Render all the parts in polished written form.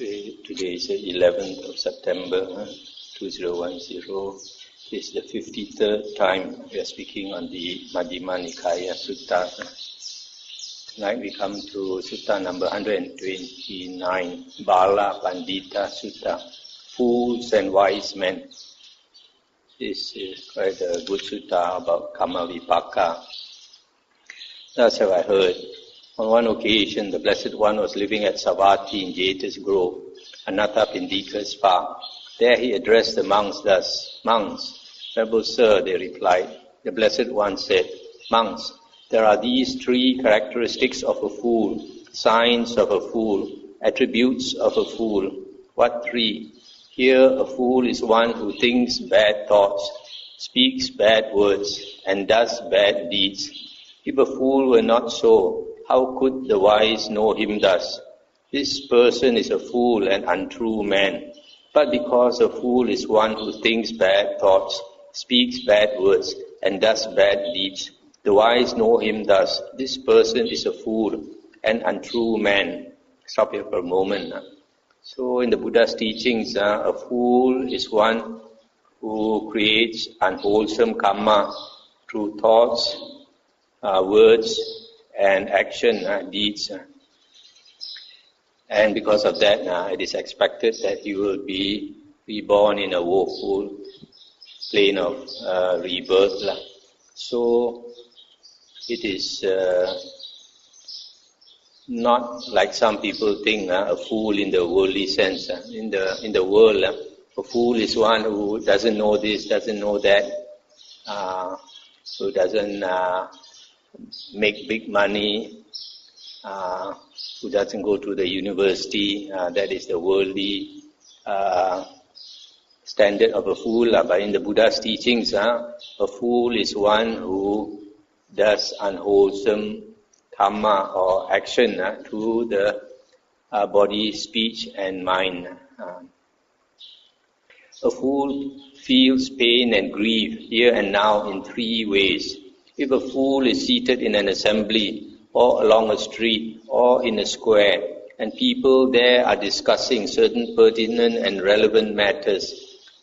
Today is the 11th of September 2010. This is the 53rd time we are speaking on the Majjhima Nikaya Sutta. Tonight we come to Sutta number 129, Balapandita Sutta, Fools and Wise Men. This is quite a good sutta about Kamma Vipaka. That's how I heard. On one occasion, the Blessed One was living at Savatthi in Jeta's Grove, Anathapindika's park. There he addressed the monks thus, "Monks, Venerable Sir," they replied. The Blessed One said, "Monks, there are these three characteristics of a fool, signs of a fool, attributes of a fool." "What three?" "Here a fool is one who thinks bad thoughts, speaks bad words, and does bad deeds. If a fool were not so, how could the wise know him thus? This person is a fool and untrue man. But because a fool is one who thinks bad thoughts, speaks bad words, and does bad deeds, the wise know him thus. This person is a fool and untrue man." Stop here for a moment. So in the Buddha's teachings, a fool is one who creates unwholesome karma through thoughts, words, and action, deeds. And because of that, it is expected that he will be reborn in a woeful plane of rebirth. So it is not like some people think, a fool in the worldly sense. In the world, a fool is one who doesn't know this, doesn't know that, who doesn't make big money, who doesn't go to the university. That is the worldly standard of a fool. But in the Buddha's teachings, a fool is one who does unwholesome karma or action through the body, speech and mind. A fool feels pain and grief here and now in three ways. If a fool is seated in an assembly or along a street or in a square and people there are discussing certain pertinent and relevant matters,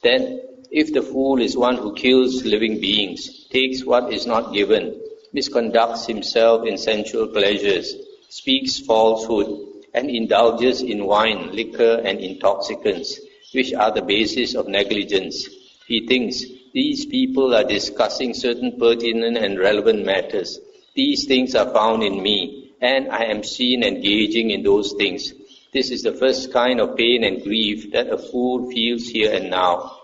then if the fool is one who kills living beings, takes what is not given, misconducts himself in sensual pleasures, speaks falsehood, and indulges in wine, liquor and intoxicants, which are the basis of negligence, he thinks, "These people are discussing certain pertinent and relevant matters. These things are found in me, and I am seen engaging in those things." This is the first kind of pain and grief that a fool feels here and now.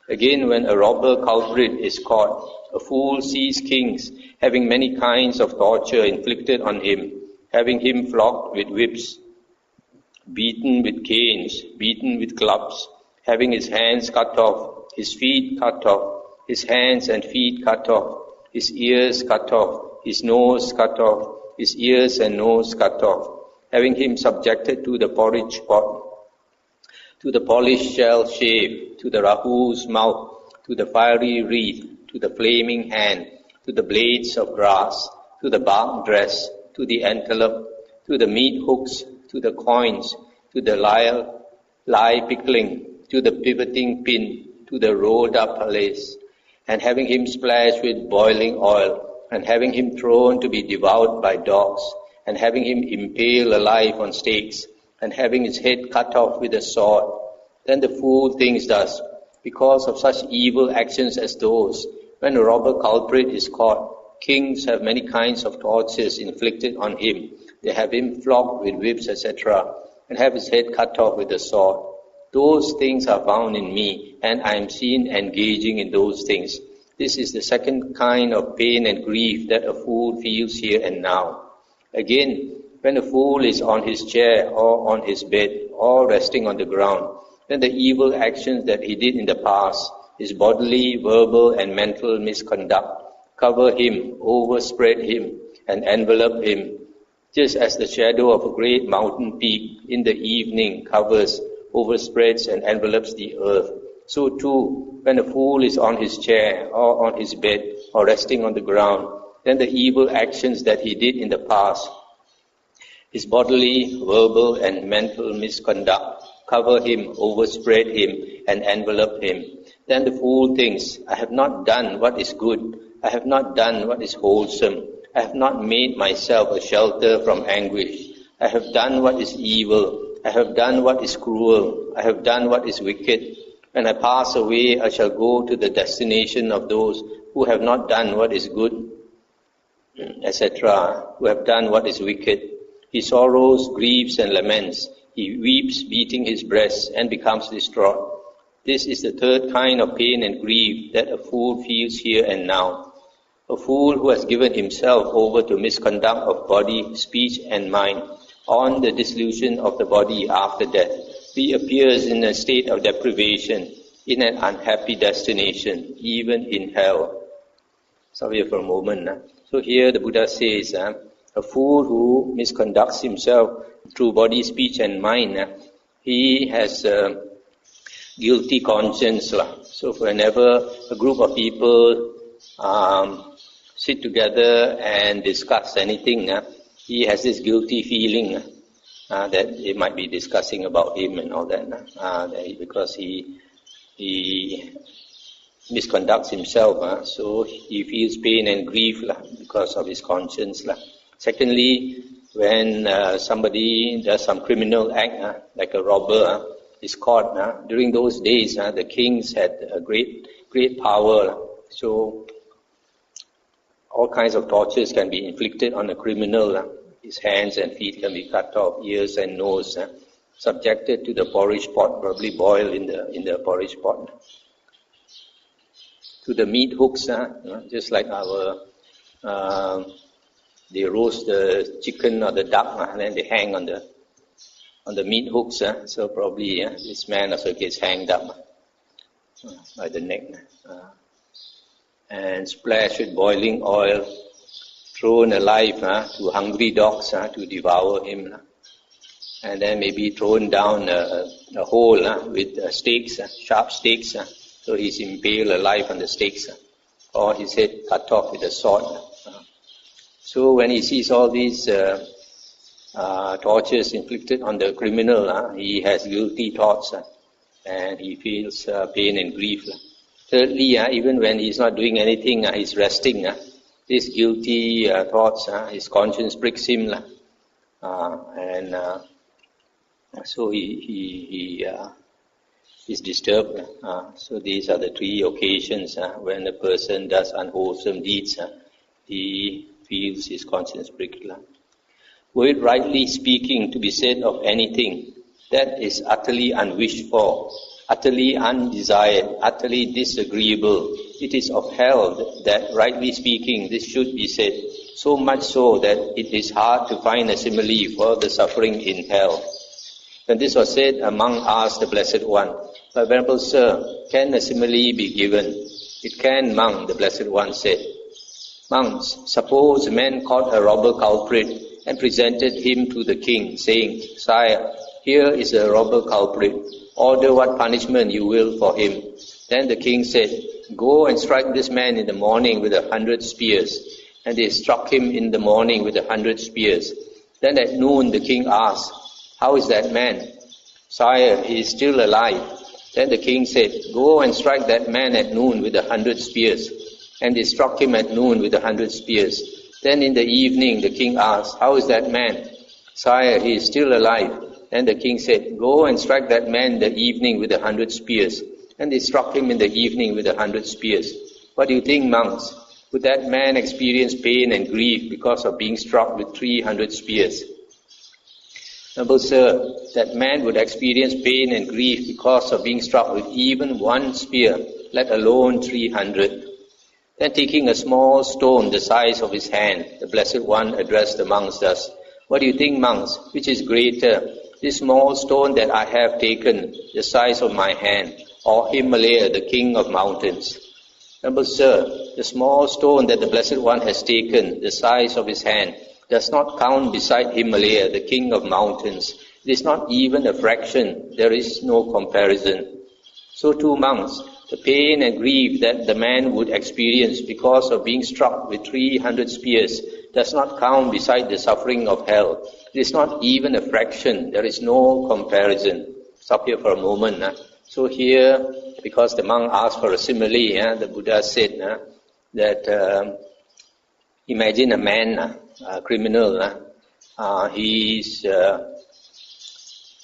Again, when a robber culprit is caught, a fool sees kings having many kinds of torture inflicted on him, having him flogged with whips, beaten with canes, beaten with clubs, having his hands cut off, his feet cut off, his hands and feet cut off, his ears cut off, his nose cut off, his ears and nose cut off, having him subjected to the porridge pot, to the polished shell shave, to the rahu's mouth, to the fiery wreath, to the flaming hand, to the blades of grass, to the bark dress, to the antelope, to the meat hooks, to the coins, to the lye pickling, to the pivoting pin, to the rolled up lace, and having him splashed with boiling oil, and having him thrown to be devoured by dogs, and having him impaled alive on stakes, and having his head cut off with a sword. Then the fool thinks thus, because of such evil actions as those, when a robber culprit is caught, kings have many kinds of tortures inflicted on him. They have him flogged with whips, etc., and have his head cut off with a sword. Those things are found in me, and I am seen engaging in those things. This is the second kind of pain and grief that a fool feels here and now. Again, when a fool is on his chair or on his bed or resting on the ground, then the evil actions that he did in the past, his bodily, verbal and mental misconduct, cover him, overspread him, and envelop him, just as the shadow of a great mountain peak in the evening covers, overspreads and envelops the earth. So too, when a fool is on his chair or on his bed or resting on the ground, then the evil actions that he did in the past, his bodily, verbal and mental misconduct, cover him, overspread him, and envelop him. Then the fool thinks, I have not done what is good, I have not done what is wholesome, I have not made myself a shelter from anguish, I have done what is evil, I have done what is cruel, I have done what is wicked. When I pass away, I shall go to the destination of those who have not done what is good, etc., who have done what is wicked. He sorrows, grieves, and laments. He weeps, beating his breast, and becomes distraught. This is the third kind of pain and grief that a fool feels here and now. A fool who has given himself over to misconduct of body, speech, and mind, on the dissolution of the body after death, reappears in a state of deprivation, in an unhappy destination, even in hell. Sorry for a moment. So here the Buddha says, a fool who misconducts himself through body, speech, and mind, he has a guilty conscience. So whenever a group of people sit together and discuss anything, he has this guilty feeling that they might be discussing about him and all that, because he misconducts himself, so he feels pain and grief because of his conscience. Secondly, when somebody does some criminal act, like a robber, is caught. During those days, the kings had a great power, so all kinds of tortures can be inflicted on a criminal. His hands and feet can be cut off, ears and nose, subjected to the porridge pot, probably boiled in the porridge pot. To the meat hooks, just like they roast the chicken or the duck, and then they hang on the meat hooks. So probably this man also gets hanged up by the neck, and splashed with boiling oil, thrown alive to hungry dogs to devour him, and then maybe thrown down a hole with stakes, sharp stakes, so he's impaled alive on the stakes, or his head cut off with a sword. So when he sees all these tortures inflicted on the criminal, he has guilty thoughts, and he feels pain and grief. Thirdly, even when he's not doing anything, he's resting. These guilty thoughts, his conscience pricks him, and so he is disturbed. So these are the three occasions when a person does unwholesome deeds, he feels his conscience pricked. Were it rightly speaking to be said of anything that is utterly unwished for, utterly undesired, utterly disagreeable, it is of hell that, rightly speaking, this should be said, so much so that it is hard to find a simile for the suffering in hell. When this was said, a monk asked the Blessed One, "But Venerable Sir, can a simile be given?" "It can, monk," the Blessed One said. "Monks, suppose a man caught a robber culprit and presented him to the king, saying, 'Sire, here is a robber culprit. Order what punishment you will for him.' Then the king said, 'Go and strike this man in the morning with 100 spears.' And they struck him in the morning with 100 spears. Then at noon the king asked, 'How is that man?' 'Sire, he is still alive.' Then the king said, 'Go and strike that man at noon with 100 spears.' And they struck him at noon with 100 spears. Then in the evening the king asked, 'How is that man?' 'Sire, he is still alive.' Then the king said, 'Go and strike that man in the evening with 100 spears.' And they struck him in the evening with 100 spears. What do you think, monks? Would that man experience pain and grief because of being struck with 300 spears? Noble Sir, that man would experience pain and grief because of being struck with even one spear, let alone 300. Then taking a small stone the size of his hand, the Blessed One addressed the monks thus, "What do you think, monks? Which is greater, this small stone that I have taken, the size of my hand, or Himalaya, the king of mountains?" Noble Sir, the small stone that the Blessed One has taken, the size of his hand, does not count beside Himalaya, the king of mountains. It is not even a fraction. There is no comparison. So too, monks, the pain and grief that the man would experience because of being struck with 300 spears does not count beside the suffering of hell. It is not even a fraction. There is no comparison. stop here for a moment. So here, because the monk asked for a simile, the Buddha said that imagine a man, a criminal, he's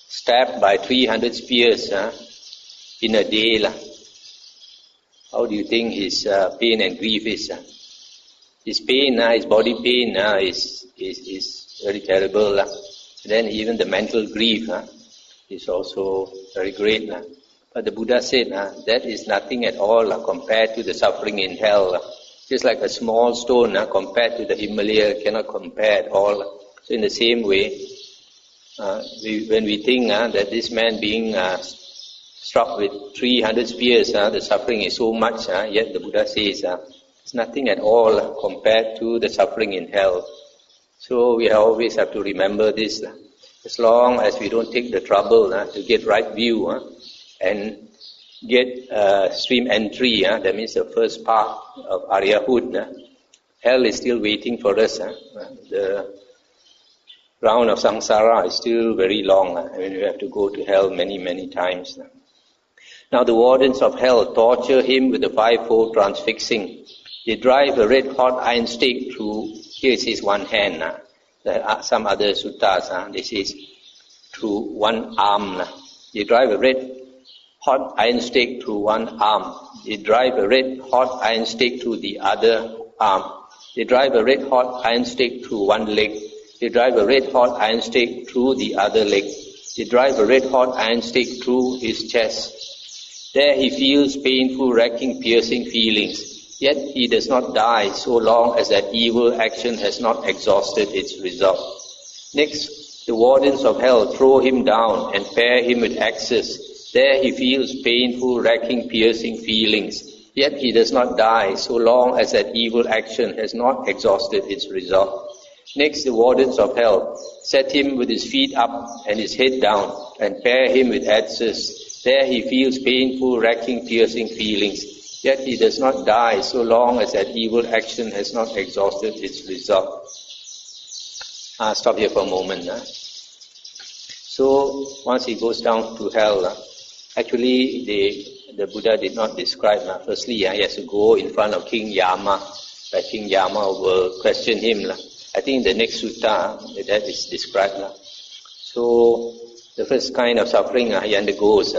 stabbed by 300 spears in a day. How do you think his pain and grief is? His pain, his body pain is very terrible. Then even the mental grief is also very great. But the Buddha said that is nothing at all compared to the suffering in hell. Just like a small stone compared to the Himalaya, cannot compare at all. So in the same way, when we think that this man being struck with 300 spears, the suffering is so much, yet the Buddha says it's nothing at all compared to the suffering in hell. So we always have to remember this. As long as we don't take the trouble to get right view and get stream entry, that means the first part of Aryahood, hell is still waiting for us. The round of samsara is still very long. We have to go to hell many, many times. Now the wardens of hell torture him with the fivefold transfixing. They drive a red-hot iron stake through, here it says one hand. Some other suttas, this is through one arm. They drive a red-hot iron stake through one arm. They drive a red-hot iron stake through the other arm. They drive a red-hot iron stake through one leg. They drive a red-hot iron stake through the other leg. They drive a red-hot iron stake through his chest. There he feels painful, racking, piercing feelings. Yet he does not die so long as that evil action has not exhausted its result. Next, the wardens of hell throw him down and pare him with axes. There he feels painful, racking, piercing feelings. Yet he does not die so long as that evil action has not exhausted its result. Next, the wardens of hell set him with his feet up and his head down and pare him with axes. There he feels painful, racking, piercing feelings. Yet he does not die so long as that evil action has not exhausted its result. Stop here for a moment. So once he goes down to hell, actually the Buddha did not describe. Firstly, he has to go in front of King Yama. But King Yama will question him. I think the next sutta that is described. So the first kind of suffering he undergoes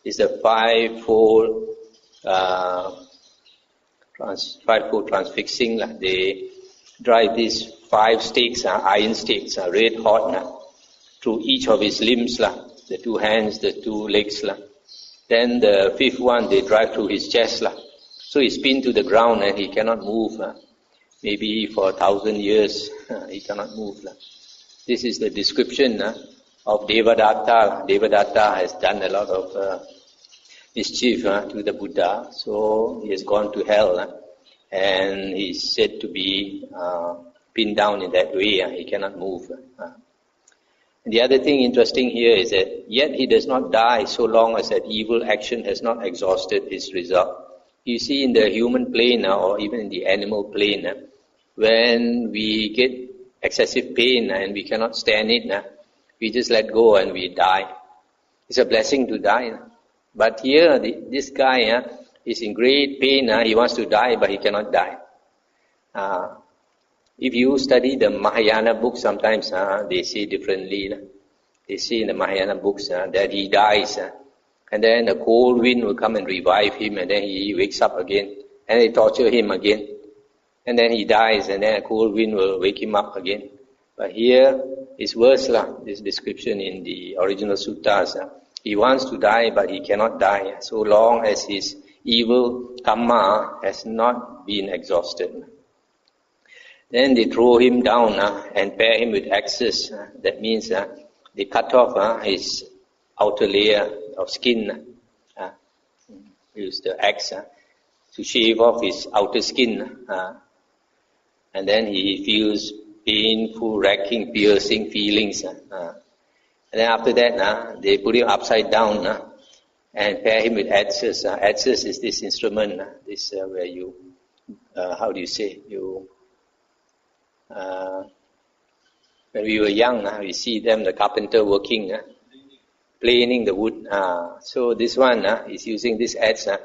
is the fivefold transfixing. They drive these 5 stakes, iron stakes, red hot, through each of his limbs, the 2 hands, the 2 legs. Then the 5th one they drive through his chest. So he's pinned to the ground and he cannot move. Maybe for 1,000 years he cannot move. This is the description of Devadatta. Devadatta has done a lot of mischief to the Buddha, so he has gone to hell and he's said to be pinned down in that way. He cannot move. And the other thing interesting here is that yet he does not die so long as that evil action has not exhausted its result. You see, in the human plane or even in the animal plane, when we get excessive pain and we cannot stand it, we just let go and we die. It's a blessing to die. But here, this guy is in great pain. He wants to die, but he cannot die. If you study the Mahayana books, sometimes they say differently. They say in the Mahayana books that he dies, and then a cold wind will come and revive him, and then he wakes up again, and they torture him again, and then he dies, and then a cold wind will wake him up again. But here is worse, this description in the original suttas. He wants to die, but he cannot die so long as his evil karma has not been exhausted. Then they throw him down and pare him with axes. That means they cut off his outer layer of skin. Use the axe to shave off his outer skin. And then he feels painful, racking, piercing feelings. And then after that, they put him upside down and pair him with axes. Axes is this instrument, this where you, how do you say, you, when we were young, we see them, the carpenter working, planing the wood. So this one is using this adze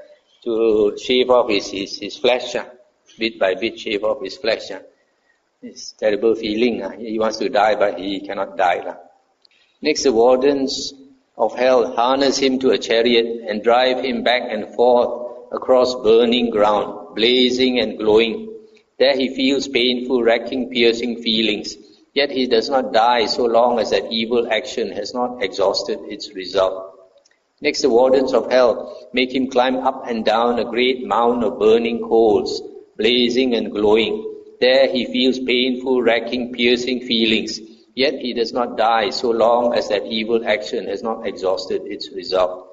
to shave off his flesh, bit by bit shave off his flesh. It's terrible feeling. He wants to die, but he cannot die. Next, the wardens of hell harness him to a chariot and drive him back and forth across burning ground, blazing and glowing. There he feels painful, racking, piercing feelings. Yet he does not die so long as that evil action has not exhausted its result. Next, the wardens of hell make him climb up and down a great mound of burning coals, blazing and glowing. There he feels painful, racking, piercing feelings. Yet he does not die so long as that evil action has not exhausted its result.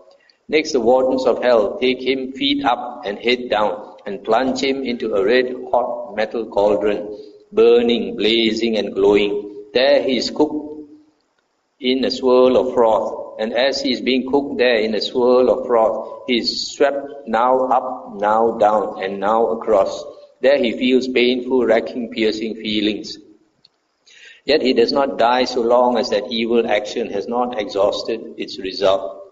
Next, the wardens of hell take him feet up and head down and plunge him into a red-hot metal cauldron, burning, blazing and glowing. There he is cooked in a swirl of froth. And as he is being cooked there in a swirl of froth, he is swept now up, now down, and now across. There he feels painful, racking, piercing feelings. Yet he does not die so long as that evil action has not exhausted its result.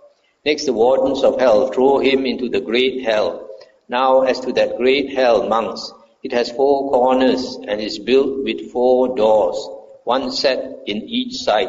Next, the wardens of hell throw him into the great hell. Now, as to that great hell, monks, it has 4 corners and is built with 4 doors, one set in each side,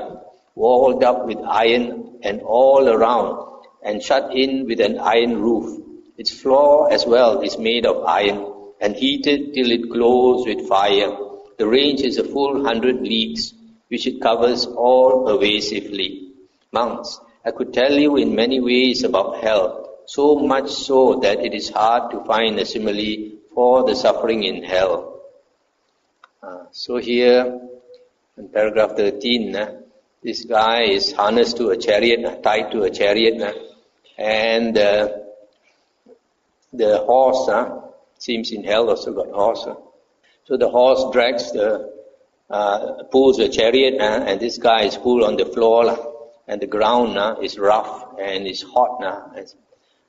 walled up with iron and all around, and shut in with an iron roof. Its floor as well is made of iron, and heated till it glows with fire. The range is a full 100 leagues, which it covers all pervasively. Monks, I could tell you in many ways about hell, so much so that it is hard to find a simile for the suffering in hell. So here, in paragraph 13, this guy is harnessed to a chariot, tied to a chariot, and the horse, seems in hell also got horse. So the horse drags pulls the chariot, and this guy is pulled on the floor, and the ground is rough and is hot, it's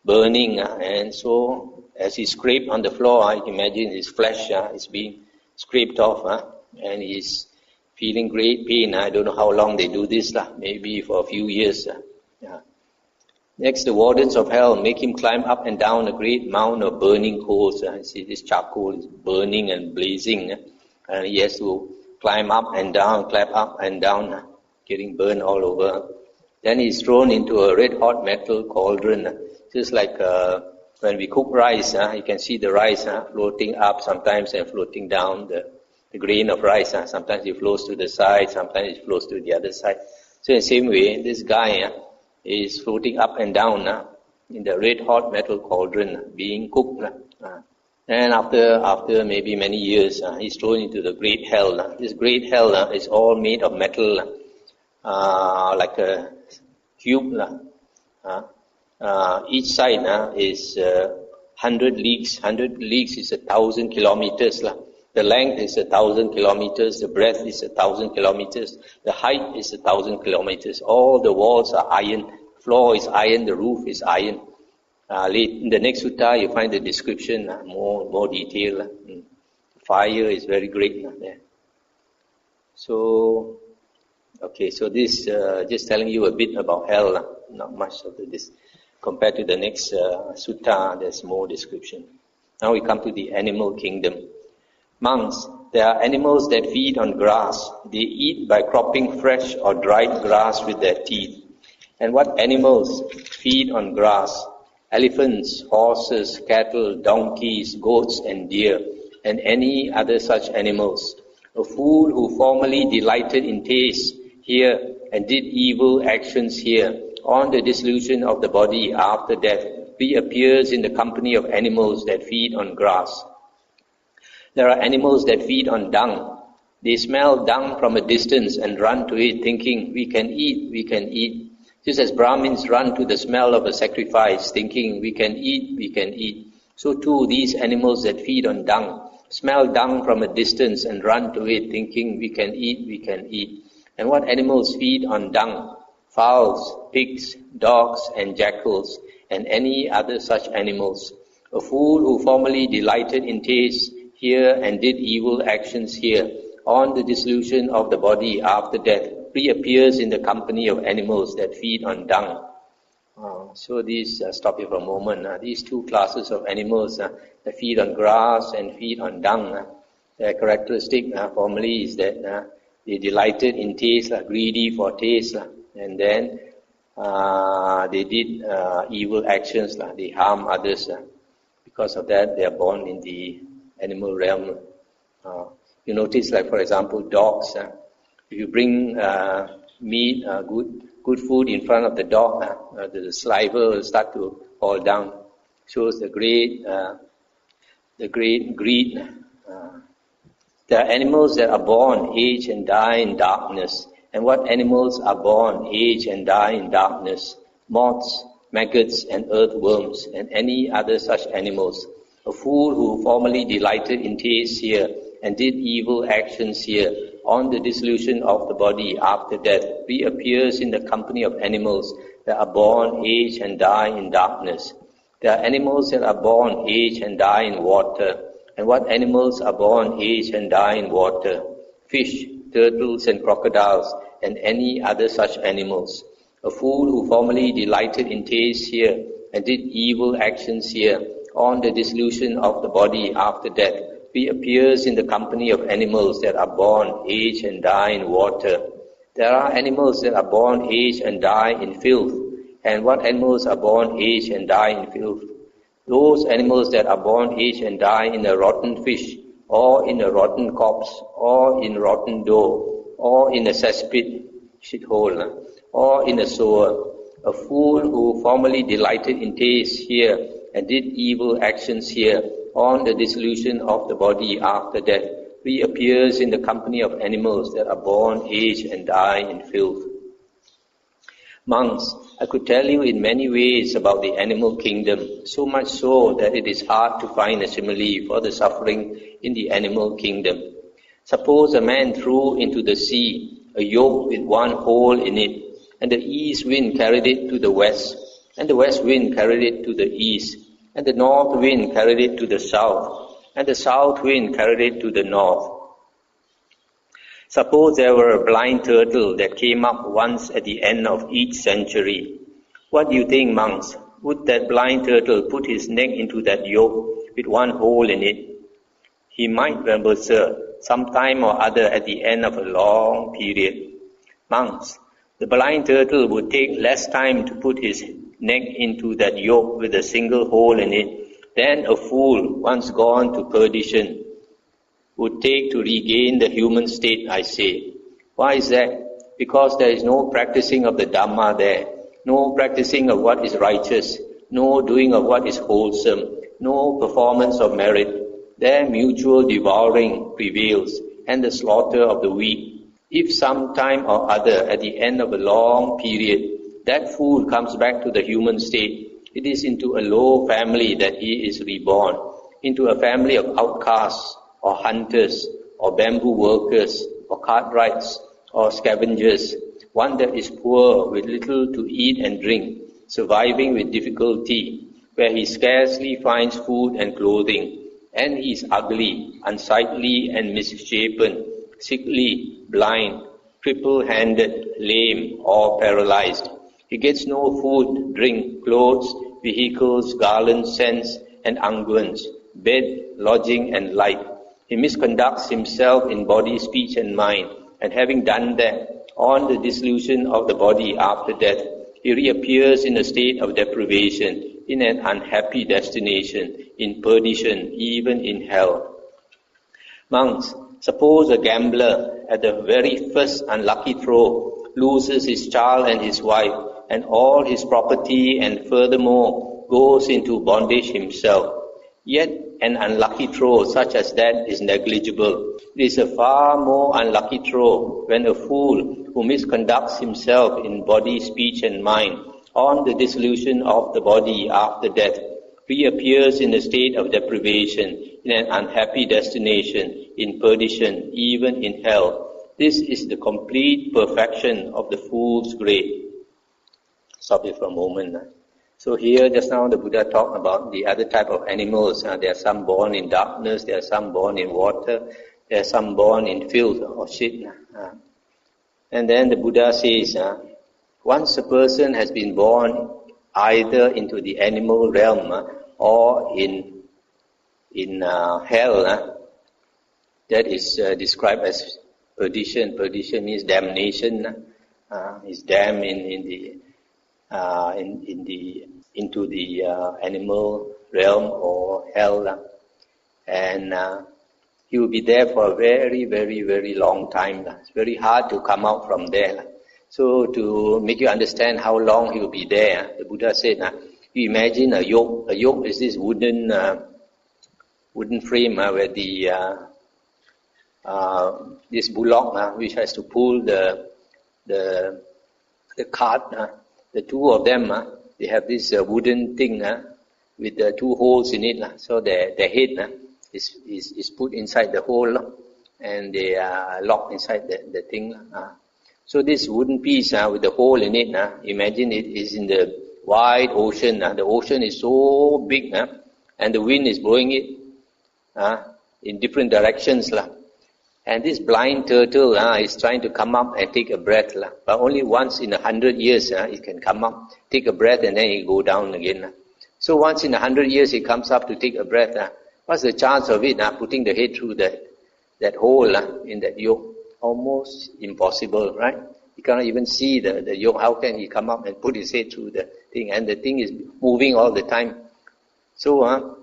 burning, and so as he scraped on the floor, I can imagine his flesh is being scraped off, and he's feeling great pain. I don't know how long they do this, maybe for a few years. Next, the wardens of hell make him climb up and down a great mound of burning coals. See, this charcoal is burning and blazing, and he has to climb up and down, getting burned all over. Then he's thrown into a red-hot metal cauldron, just like when we cook rice. You can see the rice floating up sometimes and floating down, the grain of rice. Sometimes it flows to the side, sometimes it flows to the other side. So in the same way, this guy is floating up and down in the red-hot metal cauldron, being cooked. And after maybe many years, he's thrown into the great hell. This great hell is all made of metal, like a cube. Each side is 100 leagues. 100 leagues is 1,000 kilometers. The length is 1,000 kilometers. The breadth is 1,000 kilometers. The height is 1,000 kilometers. All the walls are iron. Floor is iron. The roof is iron. In the next sutta, you find the description, more detail. Fire is very great there. So, okay, so this just telling you a bit about hell. Not much of this. Compared to the next sutta, there's more description. Now we come to the animal kingdom. Monks, there are animals that feed on grass. They eat by cropping fresh or dried grass with their teeth. And what animals feed on grass? Elephants, horses, cattle, donkeys, goats, and deer, and any other such animals. A fool who formerly delighted in taste here and did evil actions here, on the dissolution of the body after death, reappears in the company of animals that feed on grass. There are animals that feed on dung. They smell dung from a distance and run to it, thinking, we can eat, we can eat. Just as Brahmins run to the smell of a sacrifice, thinking, we can eat, we can eat. So too, these animals that feed on dung, smell dung from a distance and run to it, thinking, we can eat, we can eat. And what animals feed on dung? Fowls, pigs, dogs, and jackals, and any other such animals. A fool who formerly delighted in taste here and did evil actions here, on the dissolution of the body after death, reappears in the company of animals that feed on dung. So these, stop here for a moment. These two classes of animals that feed on grass and feed on dung, their characteristic formally is that they delighted in taste, greedy for taste, and then they did evil actions, they harm others. Because of that, they are born in the animal realm. You notice, like for example, dogs. If you bring meat, good food in front of the dog, the saliva will start to fall down. Shows the great greed. There are animals that are born, age, and die in darkness. And what animals are born, age, and die in darkness? Moths, maggots, and earthworms, and any other such animals. A fool who formerly delighted in taste here and did evil actions here, on the dissolution of the body after death, reappears in the company of animals that are born, age, and die in darkness. There are animals that are born, age, and die in water. And what animals are born, age, and die in water? Fish, turtles, and crocodiles, and any other such animals. A fool who formerly delighted in taste here and did evil actions here, on the dissolution of the body after death, reappears in the company of animals that are born, age, and die in water. There are animals that are born, age, and die in filth. And what animals are born, age, and die in filth? Those animals that are born, age, and die in a rotten fish, or in a rotten corpse, or in rotten dough, or in a cesspit, shithole, or in a sewer. A fool who formerly delighted in taste here and did evil actions here, on the dissolution of the body after death, reappears in the company of animals that are born, age, and die in filth. Monks, I could tell you in many ways about the animal kingdom, so much so that it is hard to find a simile for the suffering in the animal kingdom. Suppose a man threw into the sea a yoke with one hole in it, and the east wind carried it to the west, and the west wind carried it to the east, and the north wind carried it to the south, and the south wind carried it to the north. Suppose there were a blind turtle that came up once at the end of each century. What do you think, monks? Would that blind turtle put his neck into that yoke with one hole in it? He might, venerable sir, sometime or other at the end of a long period. Monks, the blind turtle would take less time to put his neck into that yoke with a single hole in it than a fool once gone to perdition would take to regain the human state, I say. Why is that? Because there is no practicing of the Dhamma there, no practicing of what is righteous, no doing of what is wholesome, no performance of merit. There mutual devouring prevails and the slaughter of the weak. If some time or other at the end of a long period that fool comes back to the human state, it is into a low family that he is reborn, into a family of outcasts, or hunters, or bamboo workers, or cartwrights, or scavengers, one that is poor with little to eat and drink, surviving with difficulty, where he scarcely finds food and clothing, and he is ugly, unsightly, and misshapen, sickly, blind, cripple-handed, lame, or paralyzed. He gets no food, drink, clothes, vehicles, garlands, scents, and unguents, bed, lodging, and light. He misconducts himself in body, speech, and mind, and having done that, on the dissolution of the body after death, he reappears in a state of deprivation, in an unhappy destination, in perdition, even in hell. Monks, suppose a gambler at the very first unlucky throw loses his child and his wife, and all his property, and furthermore goes into bondage himself. Yet an unlucky throw such as that is negligible. It is a far more unlucky throw when a fool who misconducts himself in body, speech, and mind on the dissolution of the body after death reappears in a state of deprivation, in an unhappy destination, in perdition, even in hell. This is the complete perfection of the fool's grade. Stop it for a moment. So here, just now, the Buddha talked about the other type of animals. There are some born in darkness, there are some born in water, there are some born in filth or shit. And then the Buddha says, once a person has been born either into the animal realm or in hell, that is described as perdition. Perdition means damnation. Is damned into the animal realm or hell, and he will be there for a very, very, very long time. It's very hard to come out from there. So to make you understand how long he will be there, the Buddha said, you imagine a yoke. A yoke is this wooden frame where this bullock which has to pull the cart. The two of them, they have this wooden thing with the two holes in it. So their head is put inside the hole, and they are locked inside the thing. So this wooden piece with the hole in it, imagine it is in the wide ocean. The ocean is so big, and the wind is blowing it in different directions. And this blind turtle is trying to come up and take a breath. But only once in 100 years it can come up, take a breath, and then it go down again. So once in 100 years it comes up to take a breath. What's the chance of it putting the head through that hole in that yoke? Almost impossible, right? You cannot even see the yoke. How can he come up and put his head through the thing? And the thing is moving all the time. So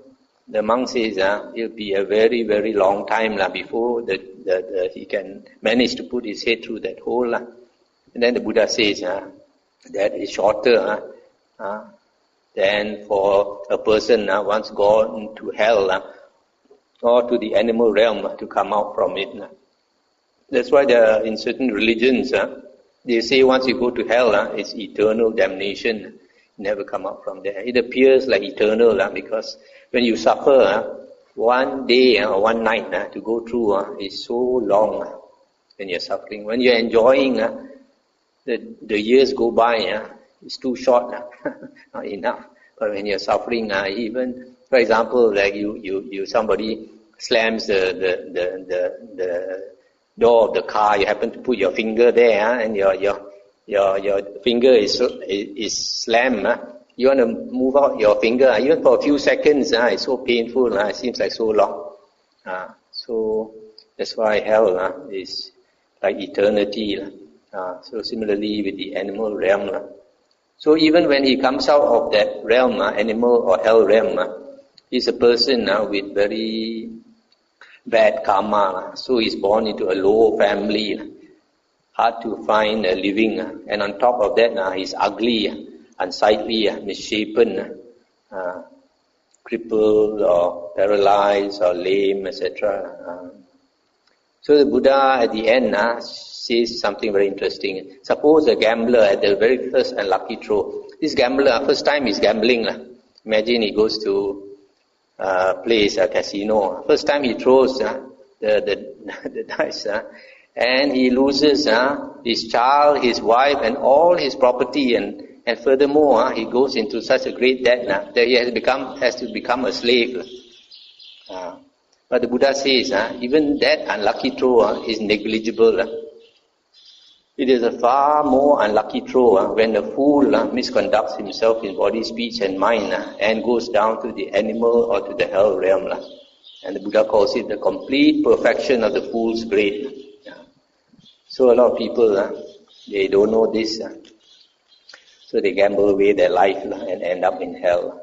the monk says it'll be a very, very long time before he can manage to put his head through that hole. And then the Buddha says that is shorter than for a person once gone to hell or to the animal realm to come out from it. That's why in certain religions they say once you go to hell it's eternal damnation. You never come out from there. It appears like eternal because when you suffer, one day or one night to go through is so long when you're suffering. When you're enjoying, the years go by, it's too short, not enough. But when you're suffering, even, for example, like somebody slams the door of the car, you happen to put your finger there, and your finger is slammed. You want to move out your finger, even for a few seconds, it's so painful, it seems like so long. So that's why hell is like eternity. So similarly with the animal realm. So even when he comes out of that realm, animal or hell realm, he's a person with very bad karma. So he's born into a low family, hard to find a living. And on top of that, he's ugly, unsightly, misshapen, crippled or paralyzed or lame, etc. So the Buddha at the end says something very interesting. Suppose a gambler at the very first unlucky throw. This gambler, first time he's gambling. Imagine he goes to plays a casino. First time he throws the dice, and he loses his child, his wife, and all his property, and furthermore, he goes into such a great debt that he has to become a slave. But the Buddha says, even that unlucky throw is negligible. It is a far more unlucky throw when the fool misconducts himself in body, speech, and mind and goes down to the animal or to the hell realm. And the Buddha calls it the complete perfection of the fool's grade. So a lot of people, they don't know this. So they gamble away their life and end up in hell.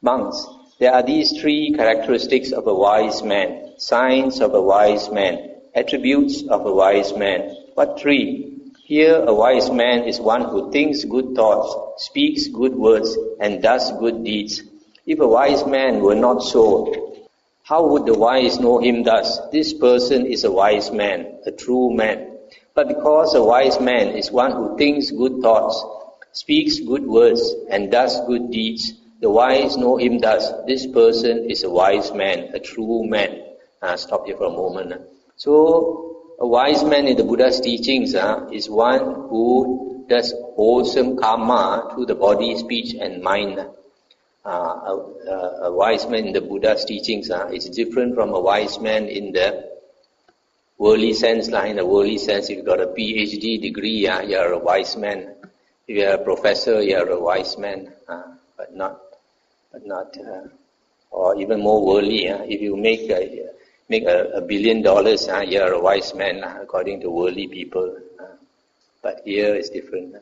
Monks, there are these three characteristics of a wise man, signs of a wise man, attributes of a wise man. What three? Here a wise man is one who thinks good thoughts, speaks good words, and does good deeds. If a wise man were not so, how would the wise know him thus? This person is a wise man, a true man. But because a wise man is one who thinks good thoughts, speaks good words, and does good deeds, the wise know him thus. This person is a wise man, a true man. Stop here for a moment. So, a wise man in the Buddha's teachings is one who does wholesome karma through the body, speech, and mind. A wise man in the Buddha's teachings is different from a wise man in the worldly sense, in the worldly sense, if you've got a PhD degree, you're a wise man. If you're a professor, you're a wise man, but not, or even more worldly. If you make $1 billion, you're a wise man according to worldly people. But here is different.